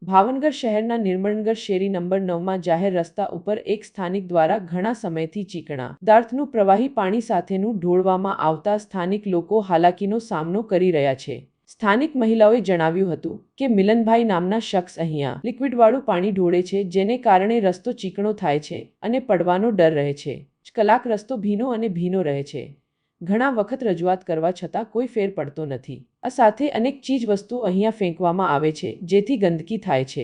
ભાવનગર શહેરના નિર્મળનગર શેરી નંબર 9માં જાહેર રસ્તા ઉપર એક સ્થાનિક દ્વારા ઘણા સમયથી ચીકણા દાર્થનું પ્રવાહી પાણી સાથેનું ઢોળવામાં આવતા સ્થાનિક લોકો હાલાકીનો સામનો કરી રહ્યા છે। સ્થાનિક મહિલાઓએ જણાવ્યું હતું કે મિલનભાઈ નામના શખ્સ અહીંયા લિક્વિડવાળું પાણી ઢોળે છે, જેને કારણે રસ્તો ચીકણો થાય છે અને પડવાનો ડર રહે છે। કલાક રસ્તો ભીનો અને ભીનો રહે છે। ઘણા વખત રજૂઆત કરવા છતાં કોઈ ફેર પડતો નથી। આ સાથે અનેક ચીજ વસ્તુઓ અહીંયા ફેંકવામાં આવે છે, જેથી ગંદકી થાય છે।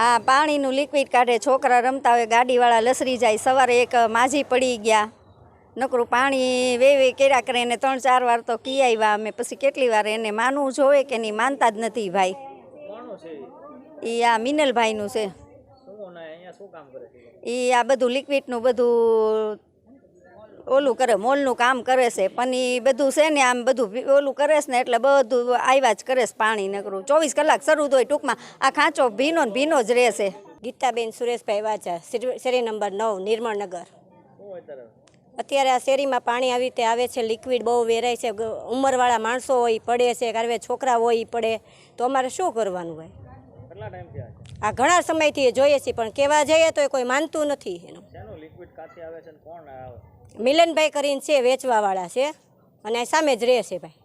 આ પાણીનું લિક્વિડ કાઢે, છોકરા રમતા હોય, ગાડીવાળા લસરી જાય, સવારે એક માજી પડી ગયા, નકરું પાણી વેવી કર્યા કરે એને 3-4 વાર તો કી આવ્યા અમે, પછી કેટલી વાર એને માનવું જોવે કે નહીં, માનતા જ નથી ભાઈ। એ આ મિનલભાઈનું છે, એ આ બધું લિક્વિડનું બધું ઓલું કરે, મોલનું કામ કરે છે, પણ એ બધું છે ને આમ બધું ઓલું કરે છે ને એટલે બધું આવ્યા જ કરે છે પાણી, નકરું 24 કલાક શરૂ હોય। ટૂંકમાં આ ખાંચો ભીનો ને ભીનો જ રહેશે। ગીતાબેન સુરેશભાઈ વાચા, શેરી નંબર 9 નિર્મળનગર। અત્યારે આ શેરીમાં પાણી આવી રીતે આવે છે, લિક્વિડ બહુ વેરાય છે, ઉંમરવાળા માણસો હોય પડે છે, કારણ કે છોકરા હોય એ પડે, તો અમારે શું કરવાનું ભાઈ? આ ઘણા સમયથી જોઈએ છીએ, પણ કહેવા જઈએ તો કોઈ માનતું નથી એનું। મિલનભાઈ કરીને છે, વેચવાવાળા છે, અને સામે જ રહે છે ભાઈ।